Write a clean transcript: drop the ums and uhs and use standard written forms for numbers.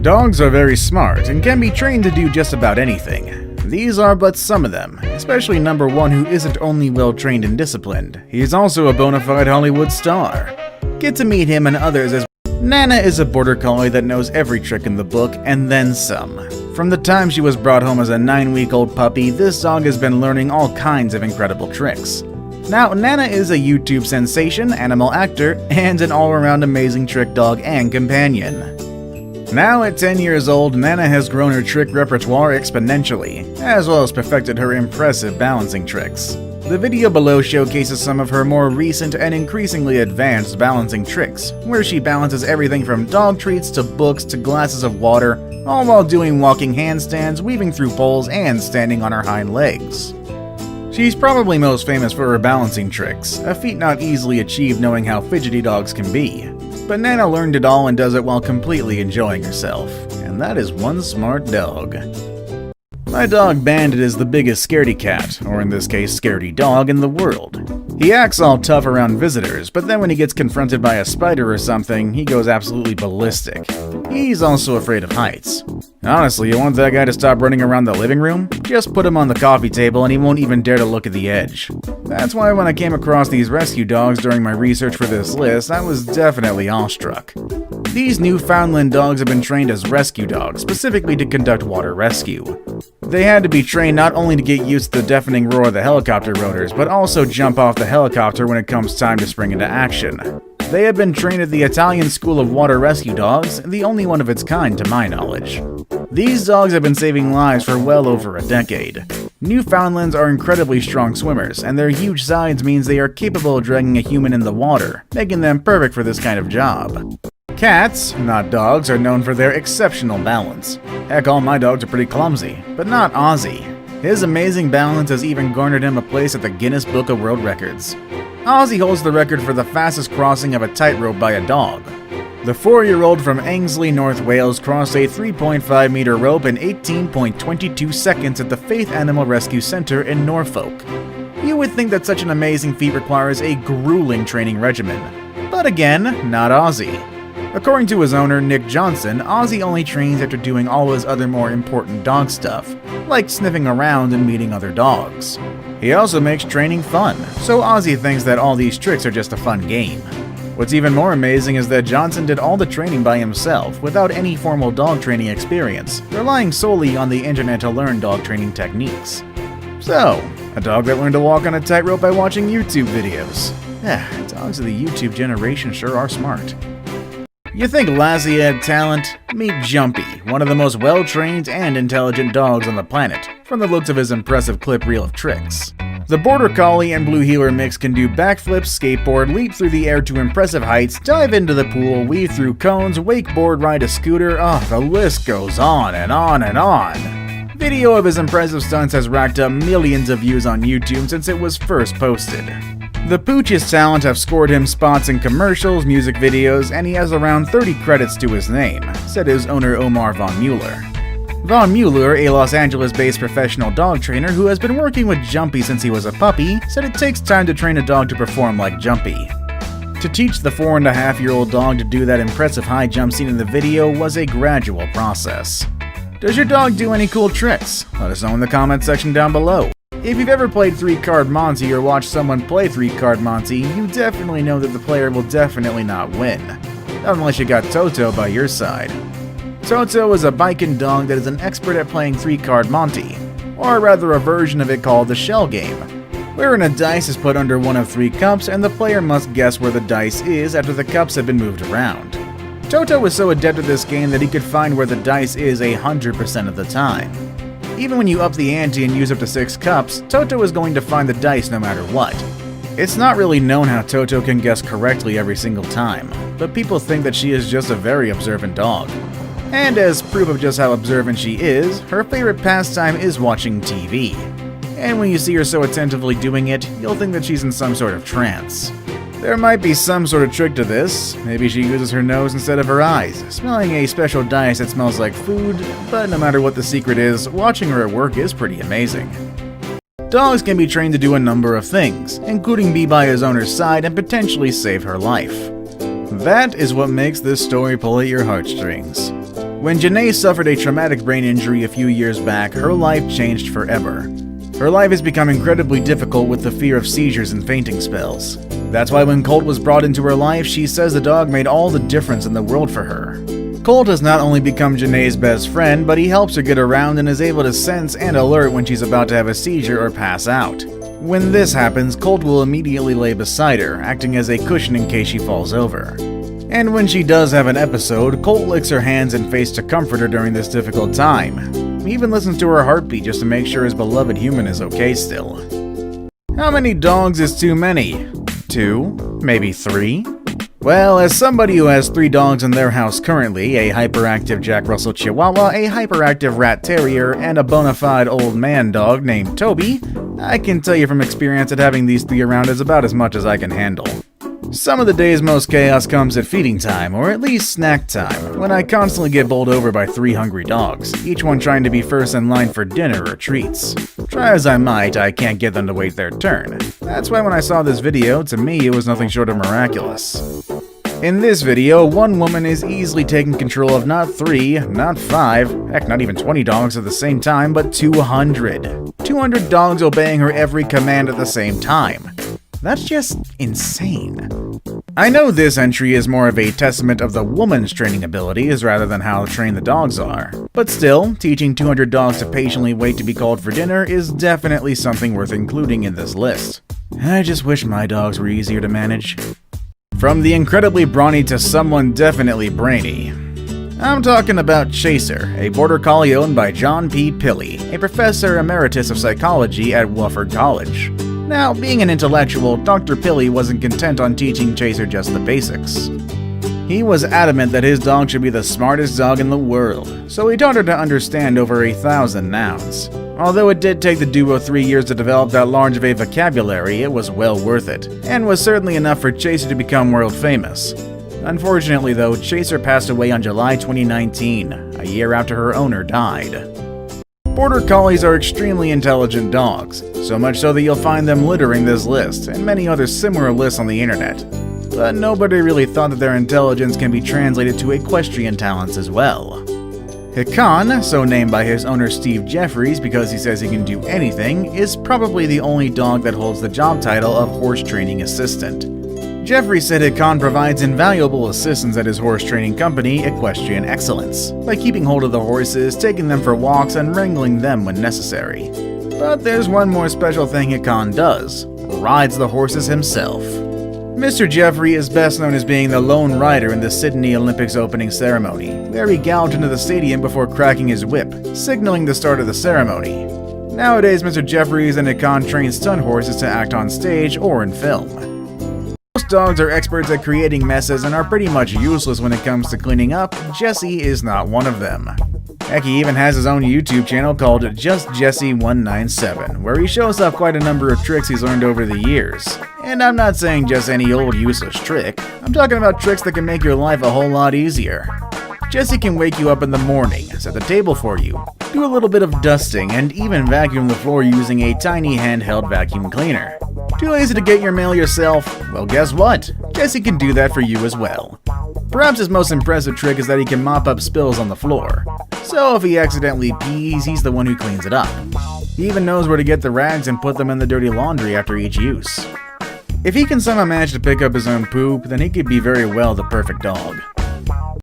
Dogs are very smart and can be trained to do just about anything. These are but some of them, especially number one, who isn't only well trained and disciplined, he's also a bona fide Hollywood star. Get to meet him and others as Nana is a border collie that knows every trick in the book and then some. From the time she was brought home as a 9-week-old puppy, this dog has been learning all kinds of incredible tricks. Now, Nana is a YouTube sensation, animal actor, and an all-around amazing trick dog and companion. Now at 10 years old, Nana has grown her trick repertoire exponentially, as well as perfected her impressive balancing tricks. The video below showcases some of her more recent and increasingly advanced balancing tricks, where she balances everything from dog treats to books to glasses of water, all while doing walking handstands, weaving through poles, and standing on her hind legs. She's probably most famous for her balancing tricks, a feat not easily achieved knowing how fidgety dogs can be. But Nana learned it all and does it while completely enjoying herself, and that is one smart dog. My dog Bandit is the biggest scaredy cat, or in this case scaredy dog, in the world. He acts all tough around visitors, but then when he gets confronted by a spider or something, he goes absolutely ballistic. He's also afraid of heights. Honestly, you want that guy to stop running around the living room? Just put him on the coffee table and he won't even dare to look at the edge. That's why when I came across these rescue dogs during my research for this list, I was definitely awestruck. These Newfoundland dogs have been trained as rescue dogs, specifically to conduct water rescue. They had to be trained not only to get used to the deafening roar of the helicopter rotors, but also jump off the helicopter when it comes time to spring into action. They have been trained at the Italian School of Water Rescue Dogs, the only one of its kind to my knowledge. These dogs have been saving lives for well over a decade. Newfoundlands are incredibly strong swimmers, and their huge size means they are capable of dragging a human in the water, making them perfect for this kind of job. Cats, not dogs, are known for their exceptional balance. Heck, all my dogs are pretty clumsy, but not Ozzy. His amazing balance has even garnered him a place at the Guinness Book of World Records. Ozzy holds the record for the fastest crossing of a tightrope by a dog. The 4-year-old from Ainsley, North Wales crossed a 3.5-meter rope in 18.22 seconds at the Faith Animal Rescue Centre in Norfolk. You would think that such an amazing feat requires a grueling training regimen. But again, not Ozzy. According to his owner, Nick Johnson, Ozzy only trains after doing all his other more important dog stuff, like sniffing around and meeting other dogs. He also makes training fun, so Ozzy thinks that all these tricks are just a fun game. What's even more amazing is that Johnson did all the training by himself, without any formal dog training experience, relying solely on the internet to learn dog training techniques. So, a dog that learned to walk on a tightrope by watching YouTube videos. Dogs of the YouTube generation sure are smart. You think Lassie had talent? Meet Jumpy, one of the most well-trained and intelligent dogs on the planet, from the looks of his impressive clip reel of tricks. The Border Collie and Blue Heeler mix can do backflips, skateboard, leap through the air to impressive heights, dive into the pool, weave through cones, wakeboard, ride a scooter, the list goes on and on and on. Video of his impressive stunts has racked up millions of views on YouTube since it was first posted. The Pooch's talent have scored him spots in commercials, music videos, and he has around 30 credits to his name, said his owner Omar Von Mueller. Von Mueller, a Los Angeles-based professional dog trainer who has been working with Jumpy since he was a puppy, said it takes time to train a dog to perform like Jumpy. To teach the 4.5-year-old dog to do that impressive high jump seen in the video was a gradual process. Does your dog do any cool tricks? Let us know in the comment section down below. If you've ever played 3-card Monty or watched someone play 3-card Monty, you definitely know that the player will definitely not win. Not unless you got Toto by your side. Toto is a Biken dog that is an expert at playing 3-card Monty, or rather a version of it called the Shell Game, wherein a dice is put under one of 3 cups and the player must guess where the dice is after the cups have been moved around. Toto is so adept at this game that he could find where the dice is 100% of the time. Even when you up the ante and use up to 6 cups, Toto is going to find the dice no matter what. It's not really known how Toto can guess correctly every single time, but people think that she is just a very observant dog. And as proof of just how observant she is, her favorite pastime is watching TV. And when you see her so attentively doing it, you'll think that she's in some sort of trance. There might be some sort of trick to this. Maybe she uses her nose instead of her eyes, smelling a special dice that smells like food, but no matter what the secret is, watching her at work is pretty amazing. Dogs can be trained to do a number of things, including be by his owner's side and potentially save her life. That is what makes this story pull at your heartstrings. When Janae suffered a traumatic brain injury a few years back, her life changed forever. Her life has become incredibly difficult with the fear of seizures and fainting spells. That's why when Colt was brought into her life, she says the dog made all the difference in the world for her. Colt has not only become Janae's best friend, but he helps her get around and is able to sense and alert when she's about to have a seizure or pass out. When this happens, Colt will immediately lay beside her, acting as a cushion in case she falls over. And when she does have an episode, Colt licks her hands and face to comfort her during this difficult time. He even listens to her heartbeat just to make sure his beloved human is okay still. How many dogs is too many? 2? Maybe 3? Well, as somebody who has 3 dogs in their house currently, a hyperactive Jack Russell Chihuahua, a hyperactive Rat Terrier, and a bona fide old man dog named Toby, I can tell you from experience that having these 3 around is about as much as I can handle. Some of the day's most chaos comes at feeding time, or at least snack time, when I constantly get bowled over by 3 hungry dogs, each one trying to be first in line for dinner or treats. Try as I might, I can't get them to wait their turn. That's why when I saw this video, to me it was nothing short of miraculous. In this video, one woman is easily taking control of not 3, not 5, heck not even 20 dogs at the same time, but 200. 200 dogs obeying her every command at the same time. That's just insane. I know this entry is more of a testament of the woman's training abilities rather than how trained the dogs are. But still, teaching 200 dogs to patiently wait to be called for dinner is definitely something worth including in this list. I just wish my dogs were easier to manage. From the incredibly brawny to someone definitely brainy. I'm talking about Chaser, a border collie owned by John P. Pilley, a professor emeritus of psychology at Wofford College. Now, being an intellectual, Dr. Pilley wasn't content on teaching Chaser just the basics. He was adamant that his dog should be the smartest dog in the world, so he taught her to understand over 1,000 nouns. Although it did take the duo 3 years to develop that large of a vocabulary, it was well worth it, and was certainly enough for Chaser to become world famous. Unfortunately though, Chaser passed away on July 2019, a year after her owner died. Border Collies are extremely intelligent dogs, so much so that you'll find them littering this list, and many other similar lists on the internet. But nobody really thought that their intelligence can be translated to equestrian talents as well. Hakan, so named by his owner Steve Jeffries because he says he can do anything, is probably the only dog that holds the job title of horse training assistant. Jeffries said Hakan provides invaluable assistance at his horse training company, Equestrian Excellence, by keeping hold of the horses, taking them for walks, and wrangling them when necessary. But there's one more special thing Hakan does: rides the horses himself. Mr. Jeffrey is best known as being the lone rider in the Sydney Olympics opening ceremony, where he galloped into the stadium before cracking his whip, signaling the start of the ceremony. Nowadays, Mr. Jeffries and Hakan train stunt horses to act on stage or in film. Most dogs are experts at creating messes and are pretty much useless when it comes to cleaning up. Jesse is not one of them. Heck, he even has his own YouTube channel called Just Jesse197, where he shows off quite a number of tricks he's learned over the years. And I'm not saying just any old useless trick, I'm talking about tricks that can make your life a whole lot easier. Jesse can wake you up in the morning, set the table for you, do a little bit of dusting, and even vacuum the floor using a tiny handheld vacuum cleaner. Too lazy to get your mail yourself? Well, guess what? Jesse can do that for you as well. Perhaps his most impressive trick is that he can mop up spills on the floor. So if he accidentally pees, he's the one who cleans it up. He even knows where to get the rags and put them in the dirty laundry after each use. If he can somehow manage to pick up his own poop, then he could be very well the perfect dog.